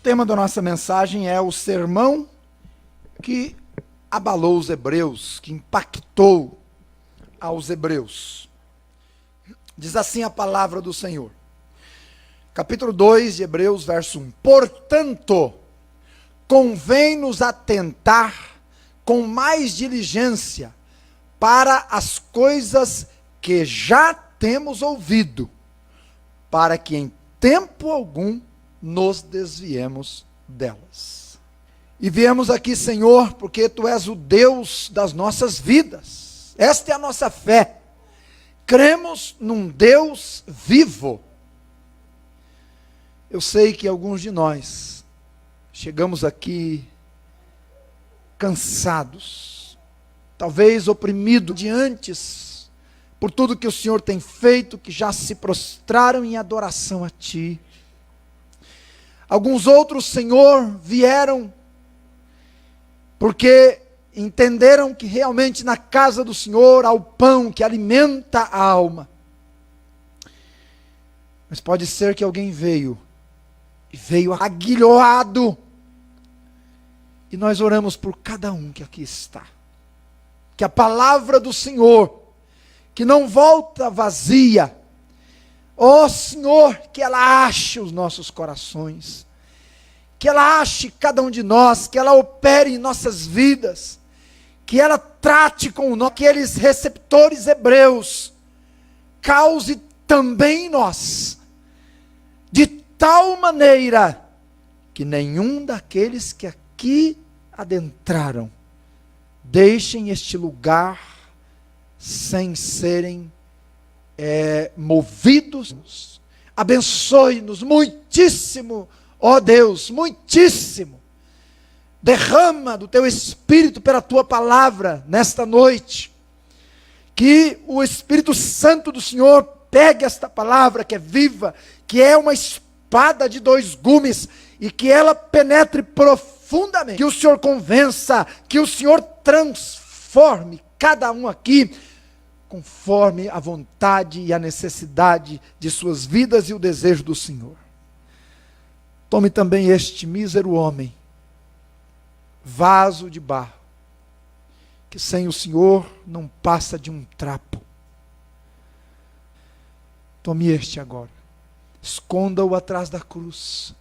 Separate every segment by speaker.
Speaker 1: tema da nossa mensagem é o sermão que abalou os hebreus, que impactou aos hebreus. Diz assim a palavra do Senhor. Capítulo 2 de Hebreus, verso 1. Portanto, convém-nos atentar com mais diligência para as coisas que já temos ouvido, para que em tempo algum nos desviemos delas. E viemos aqui, Senhor, porque Tu és o Deus das nossas vidas. Esta é a nossa fé. Cremos num Deus vivo. Eu sei que alguns de nós chegamos aqui cansados, talvez oprimidos diante por tudo que o Senhor tem feito, que já se prostraram em adoração a Ti. Alguns outros, Senhor, vieram porque entenderam que realmente na casa do Senhor há o pão que alimenta a alma. Mas pode ser que alguém veio aguilhoado, e nós oramos por cada um que aqui está. Que a palavra do Senhor, que não volta vazia, ó Senhor, que ela ache os nossos corações, que ela ache cada um de nós, que ela opere em nossas vidas, que ela trate com aqueles receptores hebreus, cause também em nós, de tal maneira que nenhum daqueles que aqui adentraram deixem este lugar sem serem movidos. Abençoe-nos muitíssimo, ó Deus, muitíssimo. Derrama do Teu Espírito pela Tua palavra nesta noite. Que o Espírito Santo do Senhor pegue esta palavra que é viva, que é uma espada de dois gumes, e que ela penetre profundamente. Que o Senhor convença, que o Senhor transforme cada um aqui conforme a vontade e a necessidade de suas vidas e o desejo do Senhor. Tome também este mísero homem, vaso de barro, que sem o Senhor não passa de um trapo. Tome este agora, esconda-o atrás da cruz,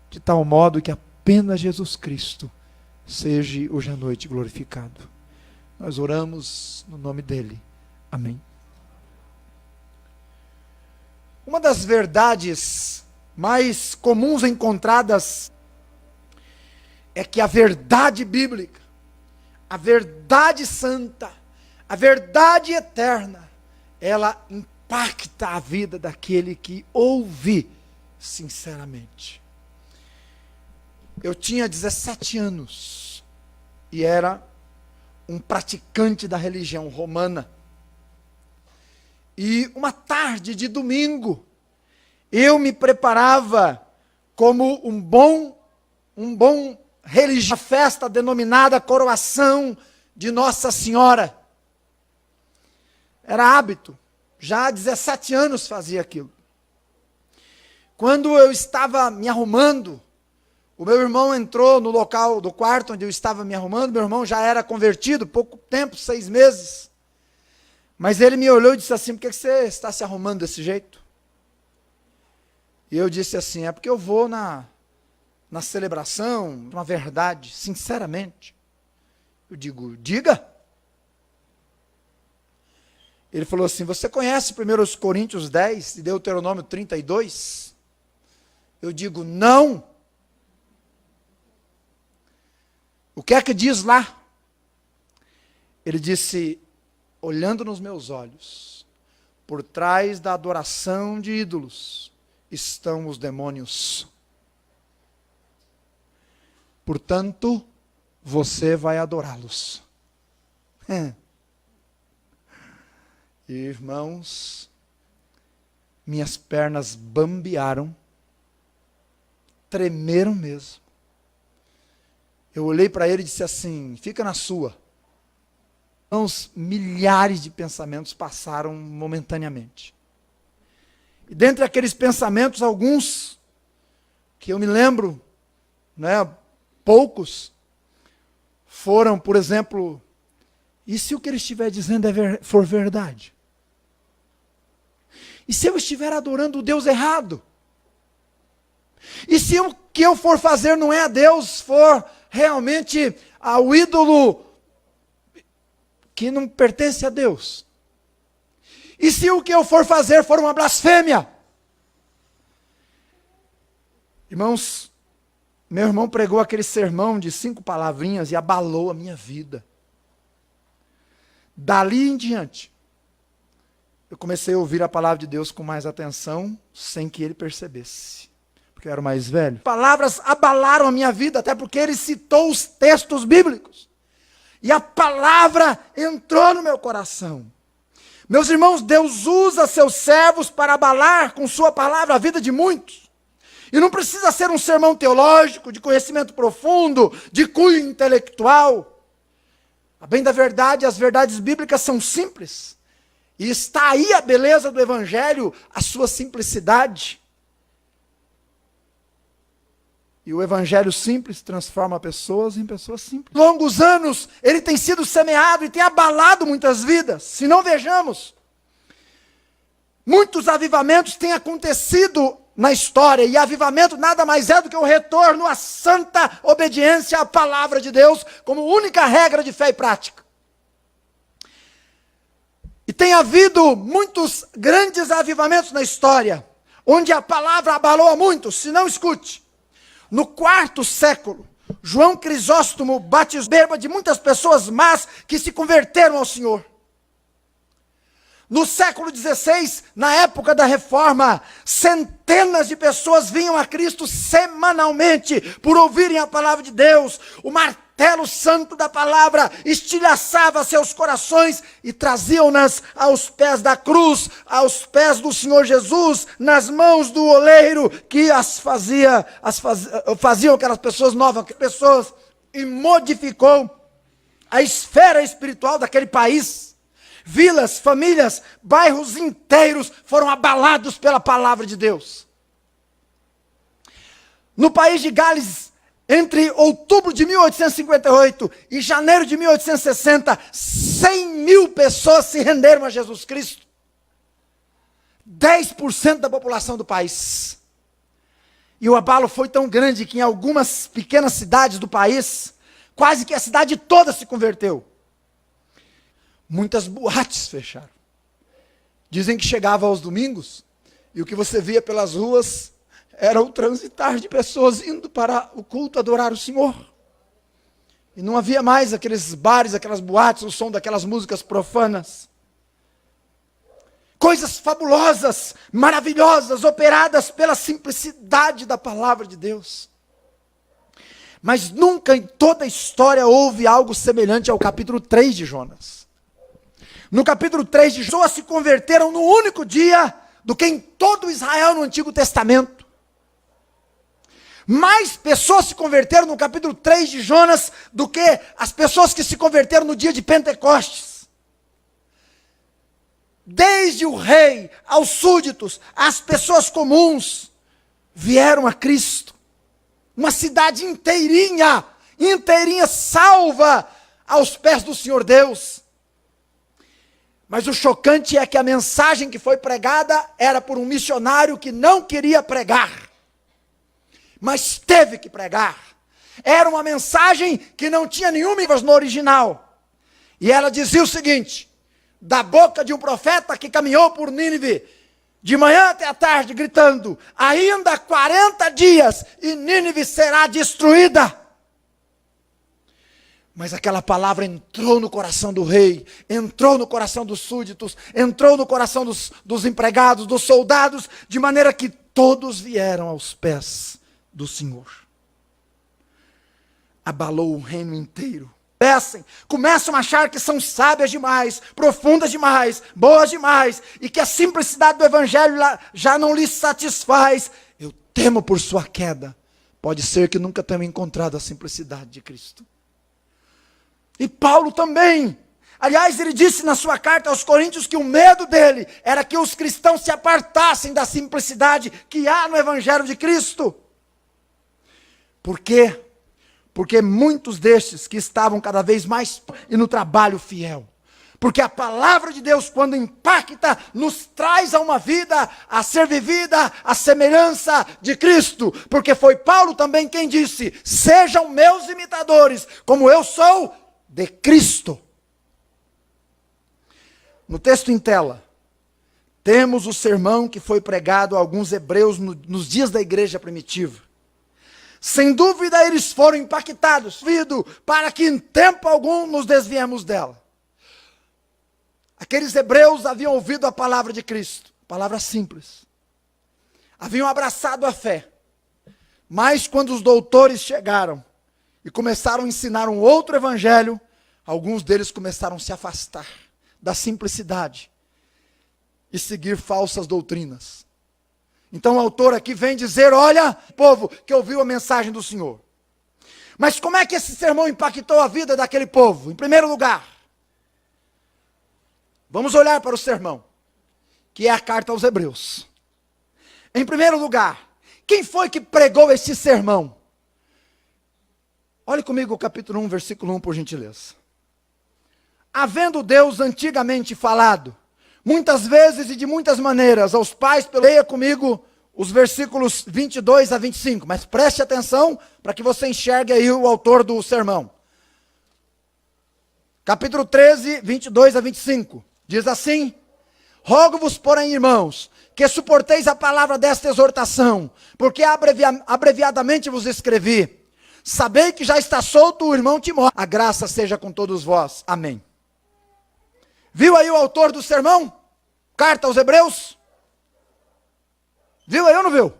Speaker 1: de tal modo que apenas Jesus Cristo seja hoje à noite glorificado. Nós oramos no nome dele. Amém. Uma das verdades mais comuns encontradas é que a verdade bíblica, a verdade santa, a verdade eterna, ela impacta a vida daquele que ouve sinceramente. Eu tinha 17 anos e era um praticante da religião romana. E uma tarde de domingo, eu me preparava como um bom religioso, uma festa denominada Coroação de Nossa Senhora. Era hábito, já há 17 anos fazia aquilo. Quando eu estava me arrumando, o meu irmão entrou no local do quarto onde eu estava me arrumando. Meu irmão já era convertido, pouco tempo, 6 meses. Mas ele me olhou e disse assim: por que você está se arrumando desse jeito? E eu disse assim: é porque eu vou na celebração, uma verdade, sinceramente. Eu digo: diga. Ele falou assim: você conhece 1 Coríntios 10 e Deuteronômio 32? Eu digo: não. O que é que diz lá? Ele disse, olhando nos meus olhos, por trás da adoração de ídolos estão os demônios. Portanto, você vai adorá-los. Irmãos, minhas pernas bambearam, tremeram mesmo. Eu olhei para ele e disse assim: fica na sua. Uns milhares de pensamentos passaram momentaneamente. E dentre aqueles pensamentos, alguns que eu me lembro né? Poucos foram, por exemplo, e se o que ele estiver dizendo for verdade? E se eu estiver adorando o Deus errado? E se o que eu for fazer não é a Deus, for realmente ao ídolo que não pertence a Deus? E se o que eu for fazer for uma blasfêmia? Irmãos, meu irmão pregou aquele sermão de 5 palavrinhas e abalou a minha vida. Dali em diante, eu comecei a ouvir a palavra de Deus com mais atenção, sem que ele percebesse, porque eu era o mais velho. Palavras abalaram a minha vida, até porque ele citou os textos bíblicos. E a palavra entrou no meu coração. Meus irmãos, Deus usa seus servos para abalar com sua palavra a vida de muitos. E não precisa ser um sermão teológico, de conhecimento profundo, de cunho intelectual. A bem da verdade, as verdades bíblicas são simples. E está aí a beleza do Evangelho, a sua simplicidade. E o Evangelho simples transforma pessoas em pessoas simples. Longos anos, ele tem sido semeado e tem abalado muitas vidas. Se não vejamos, muitos avivamentos têm acontecido na história, e avivamento nada mais é do que o retorno à santa obediência à palavra de Deus, como única regra de fé e prática. E tem havido muitos grandes avivamentos na história, onde a palavra abalou a muitos. Se não, escute. No 4º século, João Crisóstomo batizou de muitas pessoas más que se converteram ao Senhor. No século XVI, na época da Reforma, centenas de pessoas vinham a Cristo semanalmente por ouvirem a palavra de Deus. O martelo santo da palavra estilhaçava seus corações e traziam-nas aos pés da cruz, aos pés do Senhor Jesus, nas mãos do oleiro que faziam aquelas pessoas novas, pessoas, e modificou a esfera espiritual daquele país. Vilas, famílias, bairros inteiros foram abalados pela palavra de Deus. No país de Gales, entre outubro de 1858 e janeiro de 1860, 100 mil pessoas se renderam a Jesus Cristo. 10% da população do país. E o abalo foi tão grande que em algumas pequenas cidades do país, quase que a cidade toda se converteu. Muitas boates fecharam. Dizem que chegava aos domingos e o que você via pelas ruas era o transitar de pessoas indo para o culto adorar o Senhor. E não havia mais aqueles bares, aquelas boates, o som daquelas músicas profanas. Coisas fabulosas, maravilhosas, operadas pela simplicidade da palavra de Deus. Mas nunca em toda a história houve algo semelhante ao capítulo 3 de Jonas. No capítulo 3 de Jonas, se converteram no único dia do que em todo Israel no Antigo Testamento. Mais pessoas se converteram no capítulo 3 de Jonas do que as pessoas que se converteram no dia de Pentecostes. Desde o rei aos súditos, as pessoas comuns vieram a Cristo. Uma cidade inteirinha salva aos pés do Senhor Deus. Mas o chocante é que a mensagem que foi pregada era por um missionário que não queria pregar, mas teve que pregar. Era uma mensagem que não tinha nenhuma no original. E ela dizia o seguinte, da boca de um profeta que caminhou por Nínive, de manhã até a tarde, gritando, ainda 40 dias e Nínive será destruída. Mas aquela palavra entrou no coração do rei, entrou no coração dos súditos, entrou no coração dos empregados, dos soldados, de maneira que todos vieram aos pés do Senhor. Abalou o reino inteiro. Começam a achar que são sábias demais, profundas demais, boas demais, e que a simplicidade do Evangelho já não lhes satisfaz. Eu temo por sua queda. Pode ser que nunca tenham encontrado a simplicidade de Cristo. E Paulo também. Aliás, ele disse na sua carta aos Coríntios que o medo dele era que os cristãos se apartassem da simplicidade que há no Evangelho de Cristo. Por quê? Porque muitos destes que estavam cada vez mais e no trabalho fiel. Porque a palavra de Deus, quando impacta, nos traz a uma vida a ser vivida à semelhança de Cristo. Porque foi Paulo também quem disse: sejam meus imitadores, como eu sou de Cristo. No texto em tela, temos o sermão que foi pregado a alguns hebreus nos dias da igreja primitiva. Sem dúvida eles foram impactados, para que em tempo algum nos desviemos dela. Aqueles hebreus haviam ouvido a palavra de Cristo, palavra simples. Haviam abraçado a fé. Mas quando os doutores chegaram e começaram a ensinar um outro evangelho, alguns deles começaram a se afastar da simplicidade e seguir falsas doutrinas. Então o autor aqui vem dizer: olha, povo que ouviu a mensagem do Senhor. Mas como é que esse sermão impactou a vida daquele povo? Em primeiro lugar, vamos olhar para o sermão, que é a carta aos Hebreus. Em primeiro lugar, quem foi que pregou este sermão? Olhe comigo o capítulo 1, versículo 1, por gentileza. Havendo Deus antigamente falado, muitas vezes e de muitas maneiras, aos pais, leia comigo os versículos 22 a 25, mas preste atenção para que você enxergue aí o autor do sermão. Capítulo 13, 22 a 25, diz assim: rogo-vos, porém, irmãos, que suporteis a palavra desta exortação, porque abreviadamente vos escrevi. Sabei que já está solto o irmão Timóteo. A graça seja com todos vós. Amém. Viu aí o autor do sermão? Carta aos Hebreus? Viu aí ou não viu?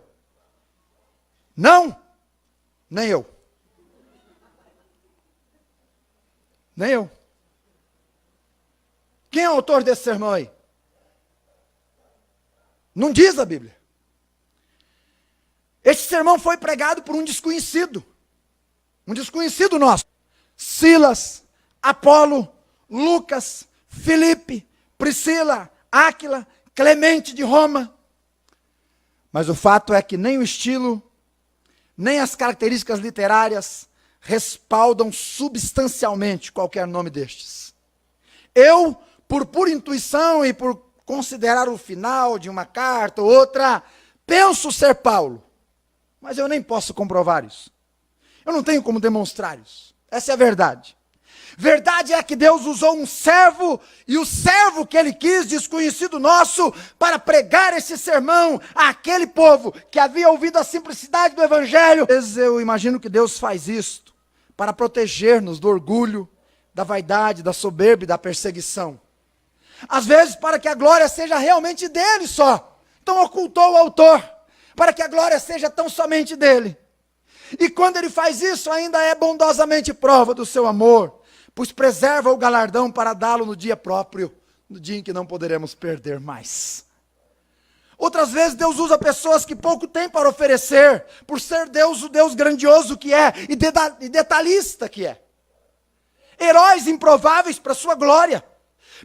Speaker 1: Não? Nem eu. Nem eu. Quem é o autor desse sermão aí? Não diz a Bíblia. Este sermão foi pregado por um desconhecido nosso. Silas, Apolo, Lucas, Filipe, Priscila, Áquila, Clemente de Roma. Mas o fato é que nem o estilo, nem as características literárias respaldam substancialmente qualquer nome destes. Eu, por pura intuição e por considerar o final de uma carta ou outra, penso ser Paulo. Mas eu nem posso comprovar isso. Eu não tenho como demonstrar isso. Essa é a verdade. Verdade é que Deus usou um servo, e o servo que ele quis, desconhecido nosso, para pregar esse sermão àquele povo que havia ouvido a simplicidade do evangelho. Às vezes eu imagino que Deus faz isto para proteger-nos do orgulho, da vaidade, da soberba e da perseguição. Às vezes para que a glória seja realmente dele só. Então ocultou o autor, para que a glória seja tão somente dele. E quando ele faz isso, ainda é bondosamente prova do seu amor, pois preserva o galardão para dá-lo no dia próprio, no dia em que não poderemos perder mais. Outras vezes Deus usa pessoas que pouco têm para oferecer, por ser Deus o Deus grandioso que é, e detalhista que é. Heróis improváveis para a sua glória.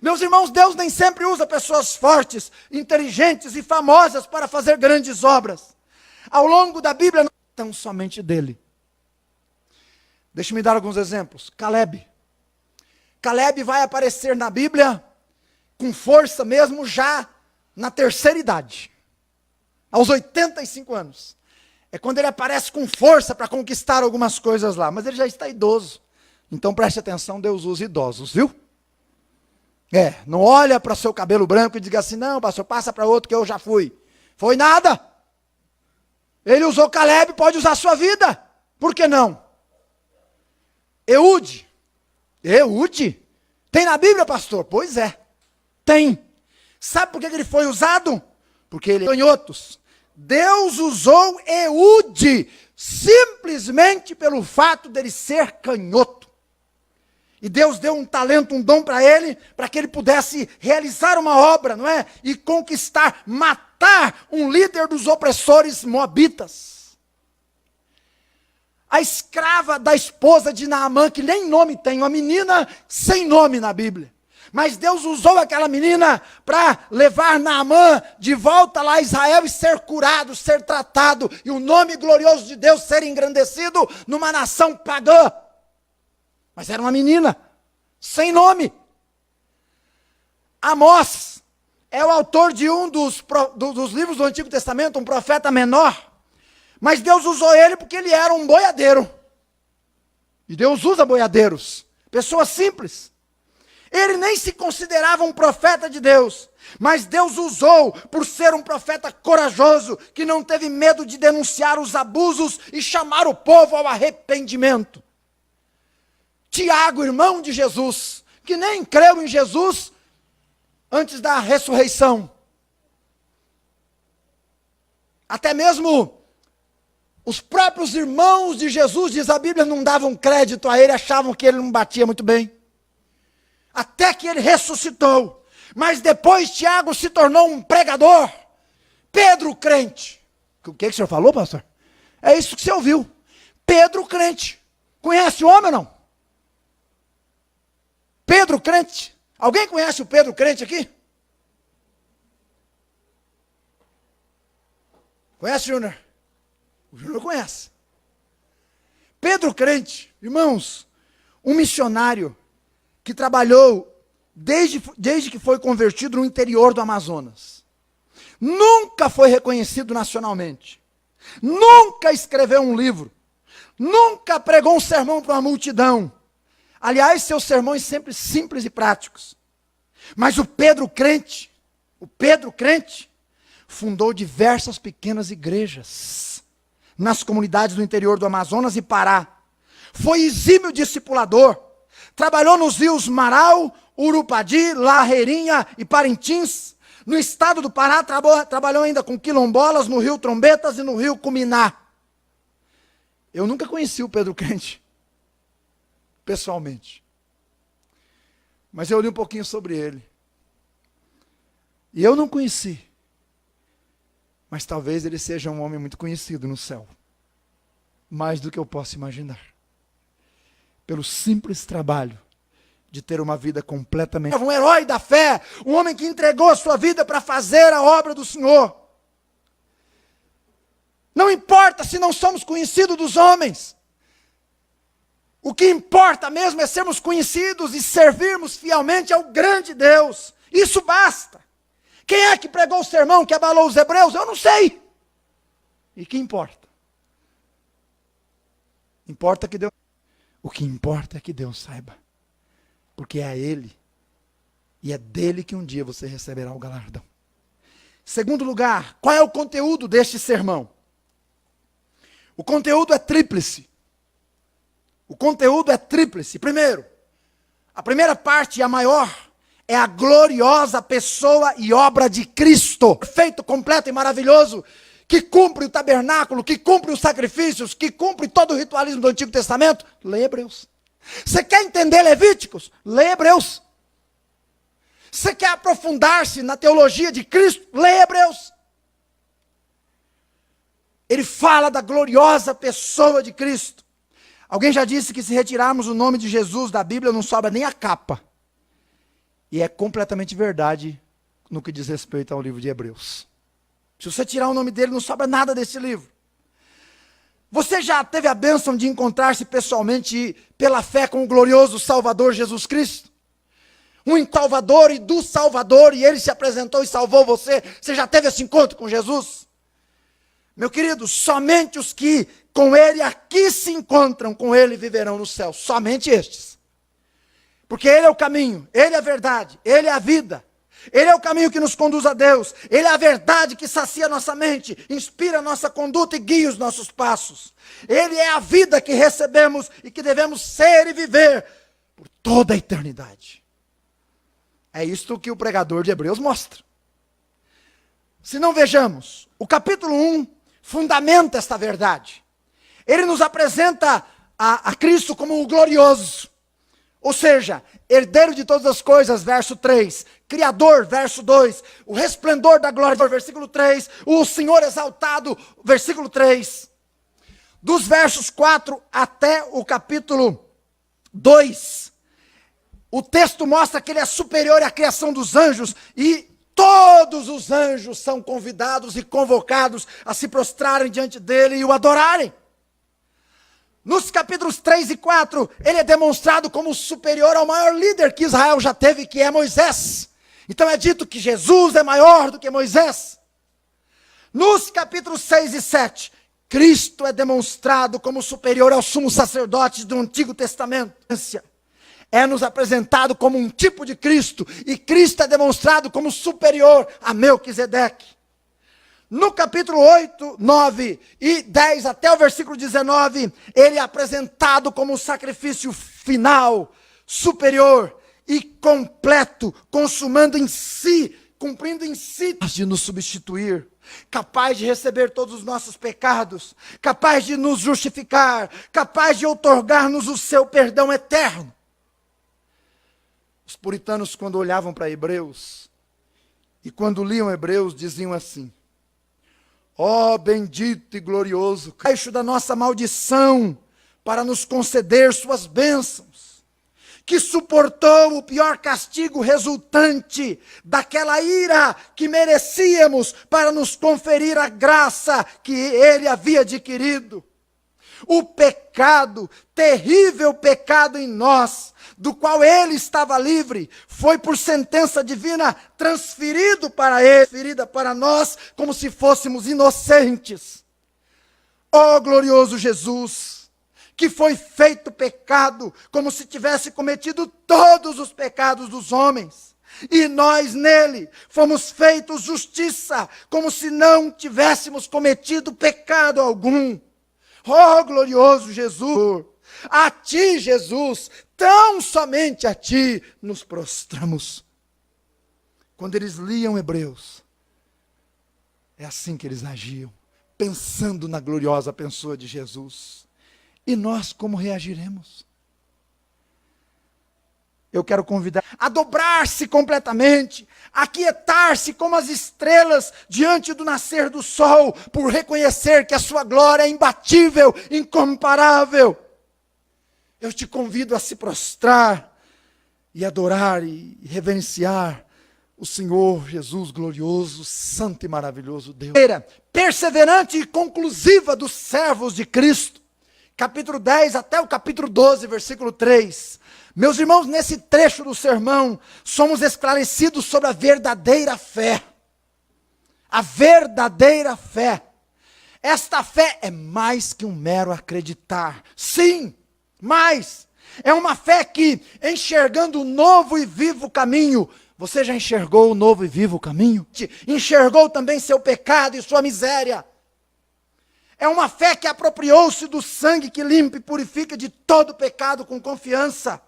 Speaker 1: Meus irmãos, Deus nem sempre usa pessoas fortes, inteligentes e famosas para fazer grandes obras. Ao longo da Bíblia, não tão somente dele. Deixe-me dar alguns exemplos. Caleb. Caleb vai aparecer na Bíblia com força mesmo já na terceira idade. Aos 85 anos. É quando ele aparece com força para conquistar algumas coisas lá. Mas ele já está idoso. Então preste atenção, Deus usa idosos, viu? Não olha para seu cabelo branco e diga assim: não, pastor, passa para outro que eu já fui. Foi nada. Ele usou Caleb, pode usar a sua vida. Por que não? Eude. Tem na Bíblia, pastor? Pois é, tem. Sabe por que ele foi usado? Porque ele é canhotos. Deus usou Eude simplesmente pelo fato dele ser canhoto. E Deus deu um talento, um dom para ele, para que ele pudesse realizar uma obra, não é? E conquistar, matar um líder dos opressores moabitas. A escrava da esposa de Naamã, que nem nome tem, uma menina sem nome na Bíblia. Mas Deus usou aquela menina para levar Naamã de volta lá a Israel e ser curado, ser tratado, e o nome glorioso de Deus ser engrandecido numa nação pagã. Mas era uma menina, sem nome. Amós é o autor de um dos livros do Antigo Testamento, um profeta menor. Mas Deus usou ele porque ele era um boiadeiro. E Deus usa boiadeiros, pessoas simples. Ele nem se considerava um profeta de Deus, mas Deus usou por ser um profeta corajoso, que não teve medo de denunciar os abusos e chamar o povo ao arrependimento. Tiago, irmão de Jesus, que nem creu em Jesus antes da ressurreição. Até mesmo os próprios irmãos de Jesus, diz a Bíblia, não davam crédito a ele, achavam que ele não batia muito bem. Até que ele ressuscitou. Mas depois Tiago se tornou um pregador. Pedro crente. O que o senhor falou, pastor? É isso que você ouviu. Pedro crente. Conhece o homem ou não? Pedro crente. Alguém conhece o Pedro crente aqui? Conhece, Júnior? O Júnior conhece. Pedro crente, irmãos, um missionário que trabalhou desde que foi convertido no interior do Amazonas. Nunca foi reconhecido nacionalmente. Nunca escreveu um livro. Nunca pregou um sermão para uma multidão. Aliás, seus sermões sempre simples e práticos. Mas o Pedro crente, fundou diversas pequenas igrejas nas comunidades do interior do Amazonas e Pará. Foi exímio discipulador. Trabalhou nos rios Marau, Urupadi, Larreirinha e Parintins. No estado do Pará, trabalhou ainda com quilombolas, no rio Trombetas e no rio Cuminá. Eu nunca conheci o Pedro crente, pessoalmente. Mas eu li um pouquinho sobre ele. E eu não conheci. Mas talvez ele seja um homem muito conhecido no céu. Mais do que eu posso imaginar. Pelo simples trabalho de ter uma vida completamente... Um herói da fé, um homem que entregou a sua vida para fazer a obra do Senhor. Não importa se não somos conhecidos dos homens. O que importa mesmo é sermos conhecidos e servirmos fielmente ao grande Deus. Isso basta. Quem é que pregou o sermão que abalou os hebreus? Eu não sei. E que importa? Importa que Deus... O que importa é que Deus saiba. Porque é a Ele. E é dele que um dia você receberá o galardão. Segundo lugar, qual é o conteúdo deste sermão? O conteúdo é tríplice. O conteúdo é tríplice. Primeiro, a primeira parte e a maior é a gloriosa pessoa e obra de Cristo. Perfeito, completo e maravilhoso, que cumpre o tabernáculo, que cumpre os sacrifícios, que cumpre todo o ritualismo do Antigo Testamento. Lê Hebreus. Você quer entender Levíticos? Lê Hebreus. Você quer aprofundar-se na teologia de Cristo? Lê Hebreus. Ele fala da gloriosa pessoa de Cristo. Alguém já disse que se retirarmos o nome de Jesus da Bíblia, não sobra nem a capa. E é completamente verdade no que diz respeito ao livro de Hebreus. Se você tirar o nome dele, não sobra nada desse livro. Você já teve a bênção de encontrar-se pessoalmente e pela fé com o glorioso Salvador Jesus Cristo? Um Salvador e do Salvador, e ele se apresentou e salvou você. Você já teve esse encontro com Jesus? Meu querido, somente os que com ele aqui se encontram com ele viverão no céu. Somente estes. Porque ele é o caminho, ele é a verdade, ele é a vida. Ele é o caminho que nos conduz a Deus. Ele é a verdade que sacia nossa mente, inspira a nossa conduta e guia os nossos passos. Ele é a vida que recebemos e que devemos ser e viver por toda a eternidade. É isto que o pregador de Hebreus mostra. Se não vejamos, o capítulo 1 fundamenta esta verdade. Ele nos apresenta a Cristo como o glorioso. Ou seja, herdeiro de todas as coisas, verso 3. Criador, verso 2. O resplendor da glória, versículo 3. O Senhor exaltado, versículo 3. Dos versos 4 até o capítulo 2, O texto mostra que ele é superior à criação dos anjos e todos os anjos são convidados e convocados a se prostrarem diante dele e o adorarem. Nos capítulos 3 e 4, ele é demonstrado como superior ao maior líder que Israel já teve, que é Moisés. Então é dito que Jesus é maior do que Moisés. Nos capítulos 6 e 7, Cristo é demonstrado como superior aos sumos sacerdotes do Antigo Testamento. É-nos apresentado como um tipo de Cristo, e Cristo é demonstrado como superior a Melquisedeque. No capítulo 8, 9 e 10 até o versículo 19, ele é apresentado como um sacrifício final, superior e completo, consumando em si, cumprindo em si, de nos substituir, capaz de receber todos os nossos pecados, capaz de nos justificar, capaz de outorgar-nos o seu perdão eterno. Os puritanos, quando olhavam para Hebreus, e quando liam Hebreus, diziam assim: ó bendito e glorioso, caixo da nossa maldição, para nos conceder suas bênçãos, que suportou o pior castigo resultante daquela ira que merecíamos para nos conferir a graça que ele havia adquirido. O pecado, terrível pecado em nós, do qual ele estava livre, foi por sentença divina transferido para ele, transferida para nós, como se fôssemos inocentes. Ó glorioso Jesus, que foi feito pecado, como se tivesse cometido todos os pecados dos homens, e nós nele fomos feitos justiça, como se não tivéssemos cometido pecado algum. Ó glorioso Jesus, a ti, Jesus, tão somente a ti nos prostramos. Quando eles liam Hebreus, é assim que eles agiam, pensando na gloriosa pessoa de Jesus. E nós como reagiremos? Eu quero convidar a dobrar-se completamente, a quietar-se como as estrelas diante do nascer do sol, por reconhecer que a sua glória é imbatível, incomparável. Eu te convido a se prostrar e adorar e reverenciar o Senhor Jesus glorioso, santo e maravilhoso Deus. Perseverante e conclusiva dos servos de Cristo. Capítulo 10 até o capítulo 12, versículo 3. Meus irmãos, nesse trecho do sermão, somos esclarecidos sobre a verdadeira fé. A verdadeira fé. Esta fé é mais que um mero acreditar. Sim, mas é uma fé que, enxergando o novo e vivo caminho, você já enxergou o novo e vivo caminho? Enxergou também seu pecado e sua miséria? É uma fé que apropriou-se do sangue que limpa e purifica de todo pecado com confiança.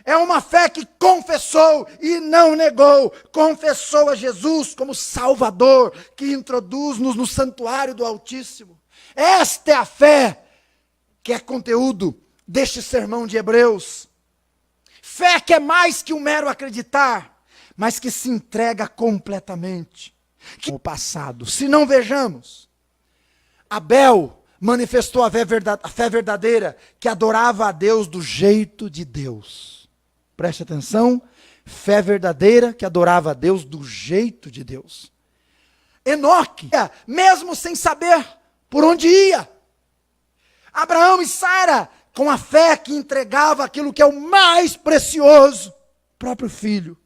Speaker 1: É uma fé que confessou e não negou, confessou a Jesus como Salvador, que introduz-nos no santuário do Altíssimo. Esta é a fé que é conteúdo deste sermão de Hebreus. Fé que é mais que um mero acreditar, mas que se entrega completamente. O passado, se não vejamos, Abel manifestou a fé verdadeira, que adorava a Deus do jeito de Deus. Preste atenção, fé verdadeira que adorava a Deus do jeito de Deus. Enoque, mesmo sem saber por onde ia. Abraão e Sara, com a fé que entregava aquilo que é o mais precioso, próprio filho.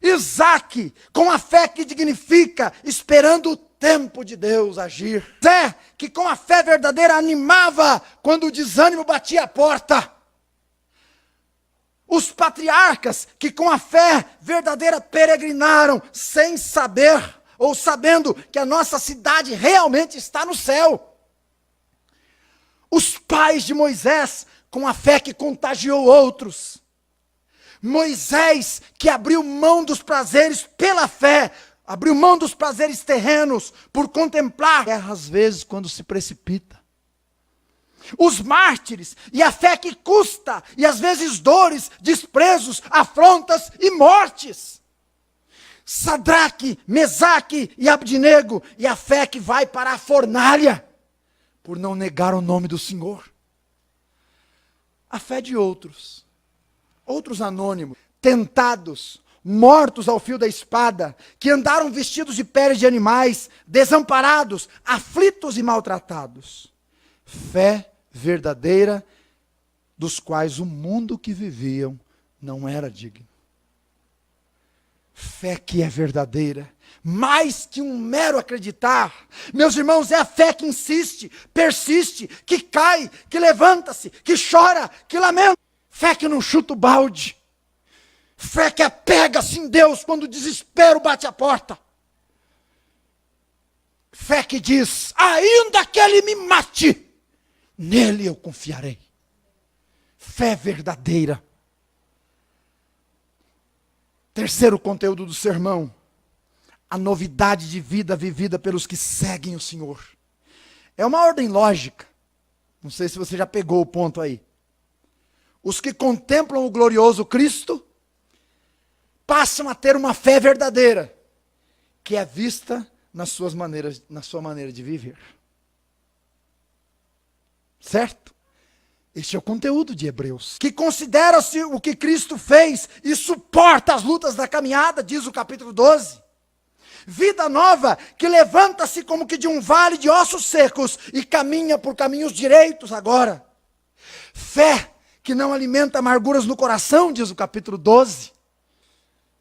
Speaker 1: Isaac, com a fé que dignifica, esperando o tempo de Deus agir. Zé, que com a fé verdadeira animava quando o desânimo batia a porta. Os patriarcas que com a fé verdadeira peregrinaram sem saber, ou sabendo que a nossa cidade realmente está no céu. Os pais de Moisés com a fé que contagiou outros. Moisés que abriu mão dos prazeres pela fé, abriu mão dos prazeres terrenos por contemplar guerra às vezes quando se precipita. Os mártires e a fé que custa, e às vezes dores, desprezos, afrontas e mortes. Sadraque, Mesaque e Abdinego, e a fé que vai para a fornalha, por não negar o nome do Senhor. A fé de outros outros anônimos, tentados, mortos ao fio da espada, que andaram vestidos de peles de animais, desamparados, aflitos e maltratados. Fé verdadeira, dos quais o mundo que viviam não era digno. Fé que é verdadeira, mais que um mero acreditar. Meus irmãos, é a fé que insiste, persiste, que cai, que levanta-se, que chora, que lamenta. Fé que não chuta o balde. Fé que apega-se em Deus quando o desespero bate a porta. Fé que diz, ainda que Ele me mate, nele eu confiarei. Fé verdadeira. Terceiro conteúdo do sermão, a novidade de vida vivida pelos que seguem o Senhor. É uma ordem lógica. Não sei se você já pegou o ponto aí. Os que contemplam o glorioso Cristo passam a ter uma fé verdadeira, que é vista na sua maneira de viver. Certo? Este é o conteúdo de Hebreus. Que considera-se o que Cristo fez e suporta as lutas da caminhada, diz o capítulo 12. Vida nova que levanta-se como que de um vale de ossos secos e caminha por caminhos direitos agora. Fé que não alimenta amarguras no coração, diz o capítulo 12.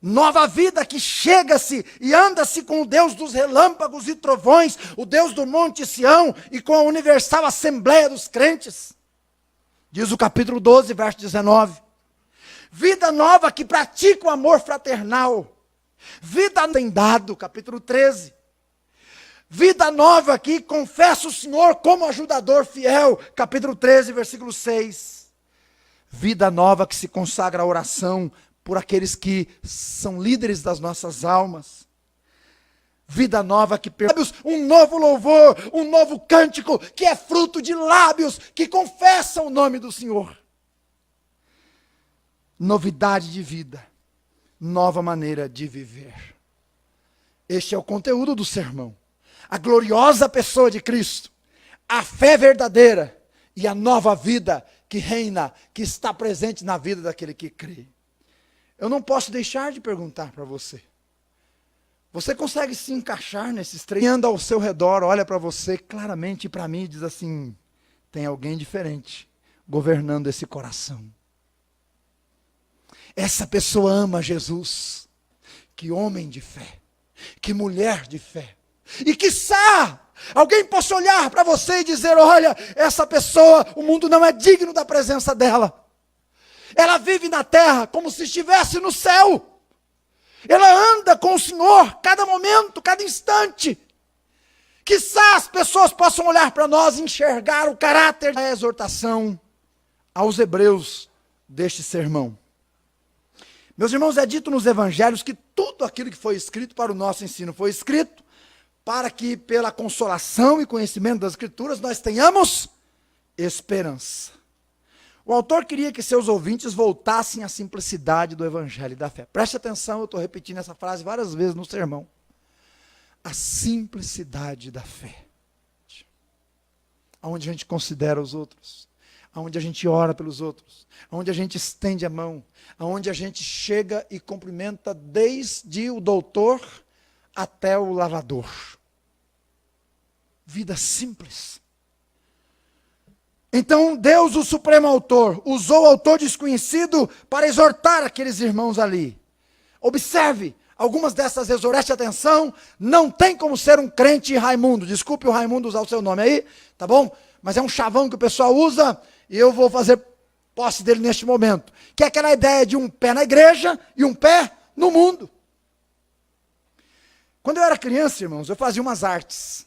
Speaker 1: Nova vida que chega-se e anda-se com o Deus dos relâmpagos e trovões, o Deus do Monte Sião e com a universal assembleia dos crentes. Diz o capítulo 12, verso 19. Vida nova que pratica o amor fraternal. Vida tem dado, capítulo 13. Vida nova que confessa o Senhor como ajudador fiel, capítulo 13, versículo 6. Vida nova que se consagra à oração por aqueles que são líderes das nossas almas. Vida nova que lábios, um novo louvor, um novo cântico, que é fruto de lábios que confessam o nome do Senhor. Novidade de vida, nova maneira de viver. Este é o conteúdo do sermão. A gloriosa pessoa de Cristo, a fé verdadeira e a nova vida que reina, que está presente na vida daquele que crê. Eu não posso deixar de perguntar para você. Você consegue se encaixar nesses três? Quem anda ao seu redor, olha para você claramente para mim e diz assim, tem alguém diferente governando esse coração. Essa pessoa ama Jesus. Que homem de fé, que mulher de fé. E quiçá alguém possa olhar para você e dizer, olha, essa pessoa, o mundo não é digno da presença dela. Ela vive na terra como se estivesse no céu. Ela anda com o Senhor cada momento, cada instante. Quiçá as pessoas possam olhar para nós e enxergar o caráter da exortação aos hebreus deste sermão. Meus irmãos, é dito nos evangelhos que tudo aquilo que foi escrito para o nosso ensino foi escrito para que pela consolação e conhecimento das Escrituras nós tenhamos esperança. O autor queria que seus ouvintes voltassem à simplicidade do evangelho e da fé. Preste atenção, eu estou repetindo essa frase várias vezes no sermão. A simplicidade da fé. Onde a gente considera os outros, onde a gente ora pelos outros, onde a gente estende a mão, onde a gente chega e cumprimenta desde o doutor até o lavador. Vida simples. Então Deus, o supremo autor, usou o autor desconhecido para exortar aqueles irmãos ali. Observe, algumas dessas exortações, preste atenção, não tem como ser um crente Raimundo. Desculpe o Raimundo usar o seu nome aí, tá bom? Mas é um chavão que o pessoal usa e eu vou fazer posse dele neste momento. Que é aquela ideia de um pé na igreja e um pé no mundo. Quando eu era criança, irmãos, eu fazia umas artes.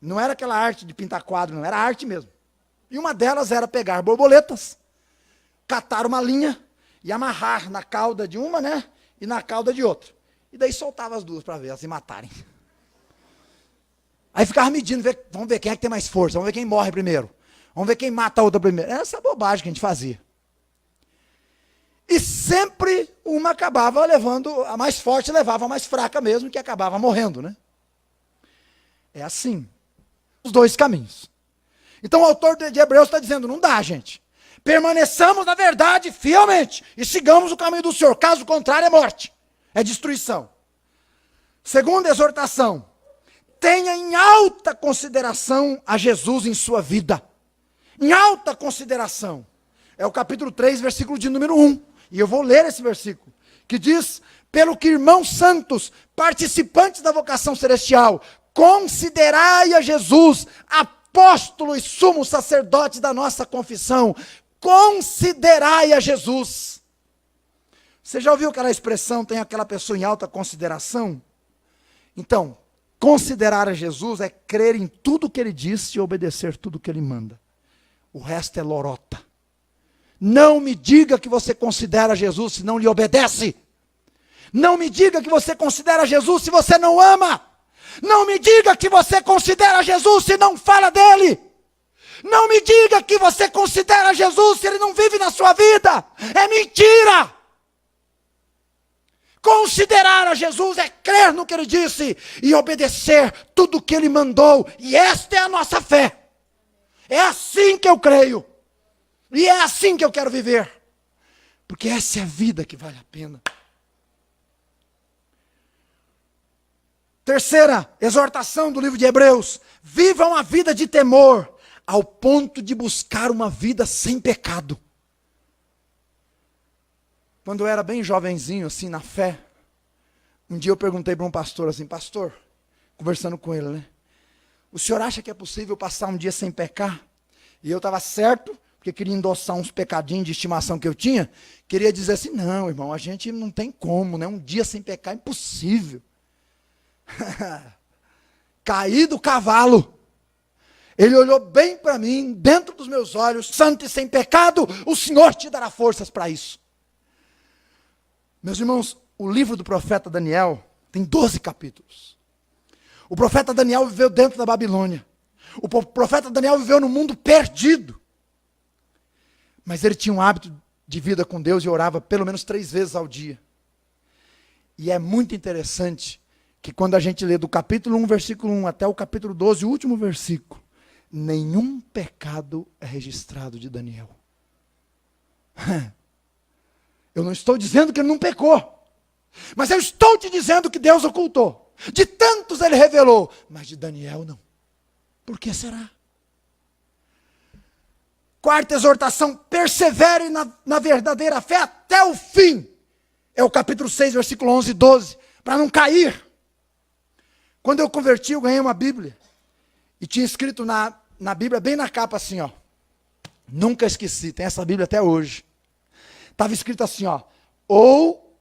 Speaker 1: Não era aquela arte de pintar quadro, não, era arte mesmo. E uma delas era pegar borboletas, catar uma linha e amarrar na cauda de uma, né? E na cauda de outra. E daí soltava as duas para ver elas se matarem. Aí ficava medindo, vamos ver quem é que tem mais força, vamos ver quem morre primeiro. Vamos ver quem mata a outra primeiro. Era essa bobagem que a gente fazia. E sempre uma acabava levando, a mais forte levava a mais fraca mesmo, que acabava morrendo, né? É assim. Os dois caminhos. Então o autor de Hebreus está dizendo, não dá, gente. Permaneçamos na verdade fielmente e sigamos o caminho do Senhor. Caso contrário, é morte, é destruição. Segunda exortação: tenha em alta consideração a Jesus em sua vida. Em alta consideração. É o capítulo 3, versículo de número 1. E eu vou ler esse versículo, que diz: pelo que, irmãos santos, participantes da vocação celestial, considerai a Jesus, apóstolo e sumo sacerdote da nossa confissão. Considerai a Jesus. Você já ouviu aquela expressão, tem aquela pessoa em alta consideração? Então, considerar a Jesus é crer em tudo que ele disse e obedecer tudo que ele manda. O resto é lorota. Não me diga que você considera Jesus se não lhe obedece. Não me diga que você considera Jesus se você não ama. Não me diga que você considera Jesus se não fala dele. Não me diga que você considera Jesus se ele não vive na sua vida. É mentira. Considerar a Jesus é crer no que ele disse e obedecer tudo o que ele mandou. E esta é a nossa fé. É assim que eu creio. E é assim que eu quero viver. Porque essa é a vida que vale a pena. Terceira exortação do livro de Hebreus: vivam a vida de temor, ao ponto de buscar uma vida sem pecado. Quando eu era bem jovenzinho, assim, na fé, um dia eu perguntei para um pastor assim: pastor, conversando com ele, né? O senhor acha que é possível passar um dia sem pecar? E eu estava certo, porque queria endossar uns pecadinhos de estimação que eu tinha. Queria dizer assim: não, irmão, a gente não tem como, né? Um dia sem pecar é impossível. Caí do cavalo. Ele olhou bem para mim, dentro dos meus olhos: santo e sem pecado, o Senhor te dará forças para isso. Meus irmãos, o livro do profeta Daniel tem 12 capítulos. O profeta Daniel viveu dentro da Babilônia. O profeta Daniel viveu no mundo perdido. Mas ele tinha um hábito de vida com Deus e orava pelo menos 3 vezes ao dia. E é muito interessante que quando a gente lê do capítulo 1, versículo 1 até o capítulo 12, o último versículo, nenhum pecado é registrado de Daniel. Eu não estou dizendo que ele não pecou, mas eu estou te dizendo que Deus ocultou. De tantos ele revelou, mas de Daniel não. Por que será? Quarta exortação: persevere na verdadeira fé até o fim. É o capítulo 6, versículo 11 e 12, para não cair. Quando eu converti, eu ganhei uma Bíblia. E tinha escrito na Bíblia, bem na capa assim, ó. Nunca esqueci, tem essa Bíblia até hoje. Estava escrito assim, ó: ou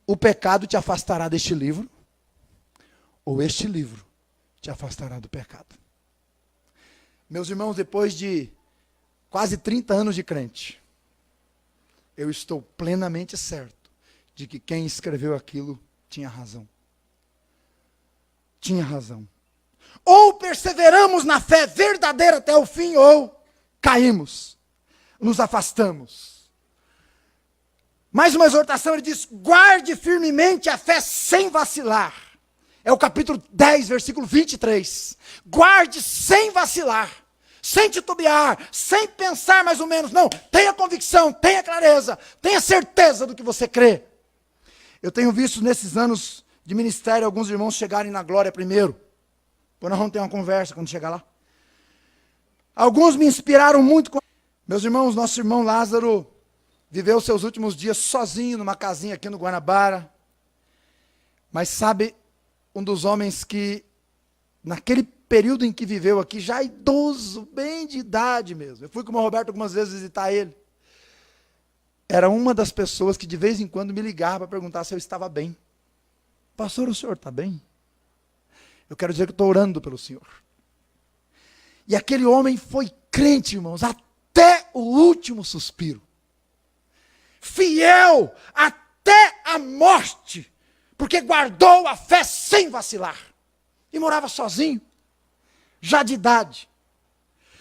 Speaker 1: o pecado te afastará deste livro, ou este livro te afastará do pecado. Meus irmãos, depois de quase 30 anos de crente, eu estou plenamente certo de que quem escreveu aquilo tinha razão. Tinha razão. Ou perseveramos na fé verdadeira até o fim, ou caímos, nos afastamos. Mais uma exortação, ele diz: guarde firmemente a fé sem vacilar. É o capítulo 10, versículo 23. Guarde sem vacilar, sem titubear, sem pensar mais ou menos. Não, tenha convicção, tenha clareza, tenha certeza do que você crê. Eu tenho visto nesses anos de ministério alguns irmãos chegarem na glória primeiro. Depois nós vamos ter uma conversa quando chegar lá. Alguns me inspiraram muito. Meus irmãos, nosso irmão Lázaro viveu seus últimos dias sozinho numa casinha aqui no Guanabara. Mas sabe, um dos homens que, naquele período em que viveu aqui, já idoso, bem de idade mesmo. Eu fui com o Roberto algumas vezes visitar ele. Era uma das pessoas que de vez em quando me ligava para perguntar se eu estava bem. Pastor, o senhor está bem? Eu quero dizer que estou orando pelo senhor. E aquele homem foi crente, irmãos, até o último suspiro. Fiel até a morte, porque guardou a fé sem vacilar. E morava sozinho, já de idade.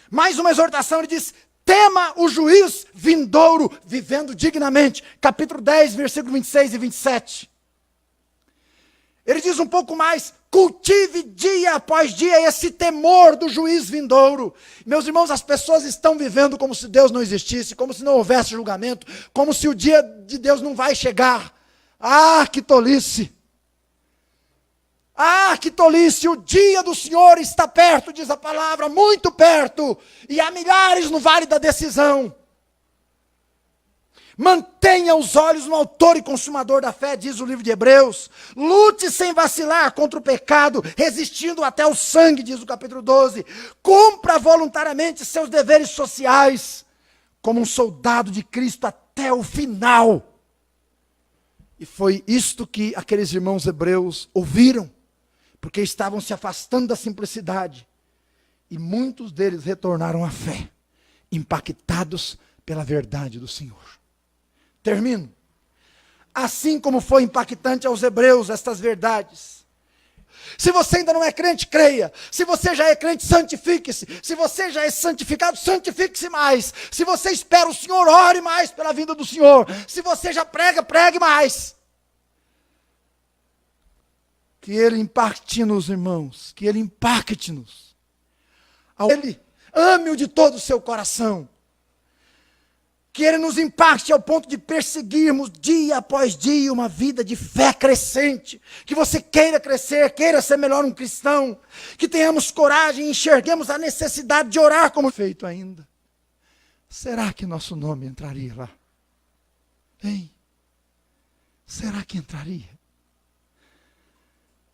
Speaker 1: Mais uma exortação, ele diz: tema o juiz vindouro, vivendo dignamente. Capítulo 10, versículo 26 e 27. Ele diz um pouco mais: cultive dia após dia esse temor do juiz vindouro. Meus irmãos, as pessoas estão vivendo como se Deus não existisse, como se não houvesse julgamento, como se o dia de Deus não vai chegar. Ah, que tolice! Ah, que tolice! O dia do Senhor está perto, diz a palavra, muito perto, e há milhares no vale da decisão. Mantenha os olhos no autor e consumador da fé, diz o livro de Hebreus. Lute sem vacilar contra o pecado, resistindo até o sangue, diz o capítulo 12. Cumpra voluntariamente seus deveres sociais, como um soldado de Cristo até o final. E foi isto que aqueles irmãos hebreus ouviram, porque estavam se afastando da simplicidade. E muitos deles retornaram à fé, impactados pela verdade do Senhor. Termino. Assim como foi impactante aos hebreus estas verdades. Se você ainda não é crente, creia. Se você já é crente, santifique-se. Se você já é santificado, santifique-se mais. Se você espera o Senhor, ore mais pela vinda do Senhor. Se você já prega, pregue mais. Que Ele impacte-nos, irmãos. Que Ele impacte-nos. Ele ame-o de todo o seu coração. Que Ele nos impacte ao ponto de perseguirmos dia após dia uma vida de fé crescente. Que você queira crescer, queira ser melhor um cristão. Que tenhamos coragem e enxerguemos a necessidade de orar como feito ainda. Será que nosso nome entraria lá? Hein? Será que entraria?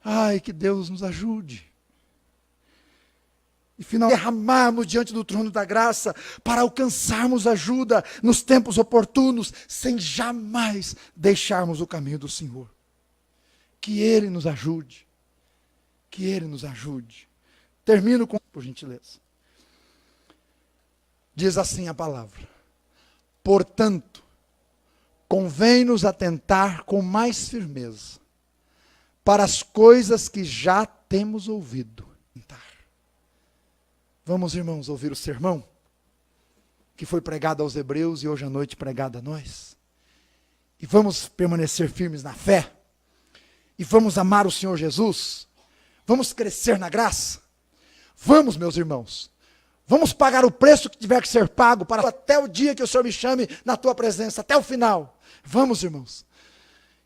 Speaker 1: Ai, que Deus nos ajude. E finalmente derramarmos diante do trono da graça para alcançarmos ajuda nos tempos oportunos, sem jamais deixarmos o caminho do Senhor. Que Ele nos ajude. Que Ele nos ajude. Termino com, por gentileza. Diz assim a palavra: portanto, convém-nos atentar com mais firmeza para as coisas que já temos ouvido. Vamos, irmãos, ouvir o sermão que foi pregado aos hebreus e hoje à noite pregado a nós. E vamos permanecer firmes na fé. E vamos amar o Senhor Jesus. Vamos crescer na graça. Vamos, meus irmãos. Vamos pagar o preço que tiver que ser pago para até o dia que o Senhor me chame na tua presença, até o final. Vamos, irmãos.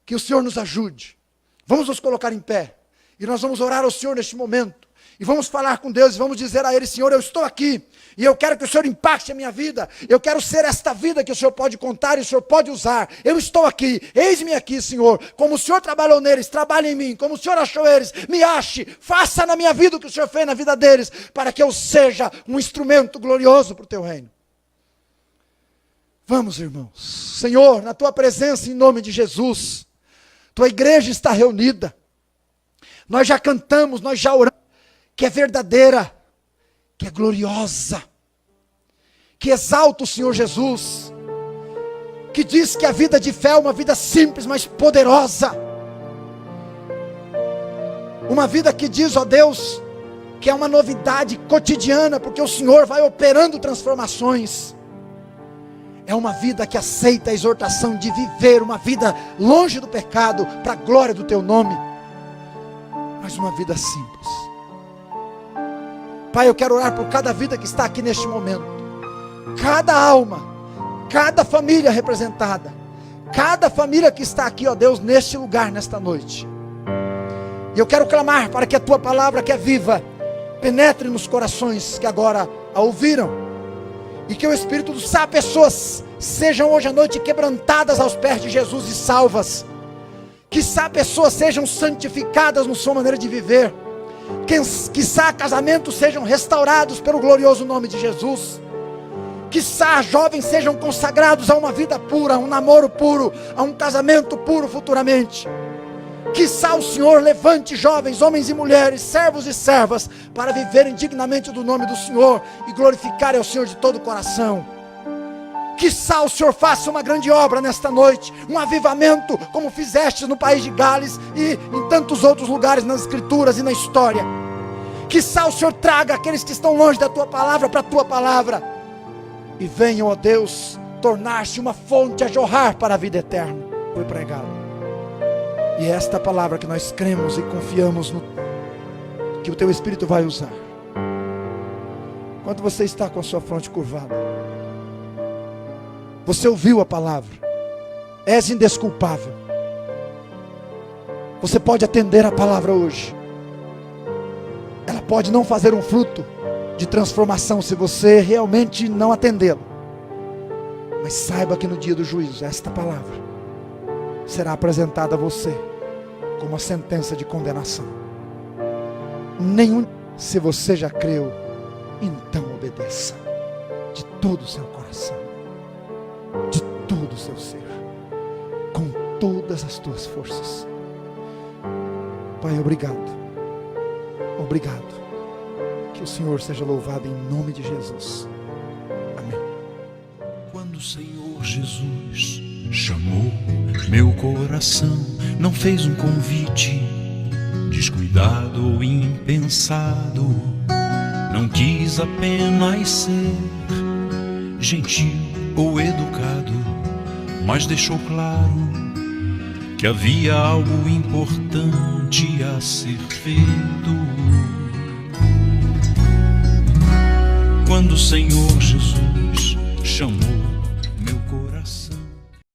Speaker 1: Que o Senhor nos ajude. Vamos nos colocar em pé. E nós vamos orar ao Senhor neste momento. E vamos falar com Deus e vamos dizer a Ele: Senhor, eu estou aqui. E eu quero que o Senhor impacte a minha vida. Eu quero ser esta vida que o Senhor pode contar e o Senhor pode usar. Eu estou aqui. Eis-me aqui, Senhor. Como o Senhor trabalhou neles, trabalhe em mim. Como o Senhor achou eles, me ache. Faça na minha vida o que o Senhor fez na vida deles, para que eu seja um instrumento glorioso para o teu reino. Vamos, irmãos. Senhor, na tua presença, em nome de Jesus, tua igreja está reunida. Nós já cantamos, nós já oramos, que é verdadeira, que é gloriosa, que exalta o Senhor Jesus, que diz que a vida de fé é uma vida simples, mas poderosa, uma vida que diz, ó Deus, que é uma novidade cotidiana, porque o Senhor vai operando transformações. É uma vida que aceita a exortação de viver uma vida longe do pecado, para a glória do teu nome, mas uma vida simples. Pai, eu quero orar por cada vida que está aqui neste momento, cada alma, cada família representada, cada família que está aqui, ó Deus, neste lugar, nesta noite. E eu quero clamar para que a tua palavra, que é viva, penetre nos corações que agora a ouviram, e que o Espírito do Santo, pessoas sejam hoje à noite quebrantadas aos pés de Jesus e salvas, que pessoas sejam santificadas na sua maneira de viver, quiçá casamentos sejam restaurados pelo glorioso nome de Jesus, quiçá jovens sejam consagrados a uma vida pura, a um namoro puro, a um casamento puro futuramente, quiçá o Senhor levante jovens, homens e mulheres, servos e servas, para viverem dignamente do nome do Senhor e glorificarem ao Senhor de todo o coração. Quiçá o Senhor faça uma grande obra nesta noite, um avivamento como fizeste no país de Gales e em tantos outros lugares nas escrituras e na história. Quiçá o Senhor traga aqueles que estão longe da tua palavra para a tua palavra, e venham, ó Deus, tornar-se uma fonte a jorrar para a vida eterna. Foi pregado. E é esta palavra que nós cremos e confiamos no que o teu Espírito vai usar. Enquanto você está com a sua fronte curvada, você ouviu a palavra, és indesculpável. Você pode atender a palavra hoje. Ela pode não fazer um fruto de transformação se você realmente não atendê-la. Mas saiba que no dia do juízo, esta palavra será apresentada a você como uma sentença de condenação. Se você já creu, então obedeça de todo o seu coração, de todo o seu ser, com todas as tuas forças. Pai, obrigado. Obrigado. Que o Senhor seja louvado em nome de Jesus. Amém.
Speaker 2: Quando o Senhor Jesus chamou meu coração, não fez um convite descuidado ou impensado. Não quis apenas ser gentil ou educado, mas deixou claro que havia algo importante a ser feito. Quando o Senhor Jesus chamou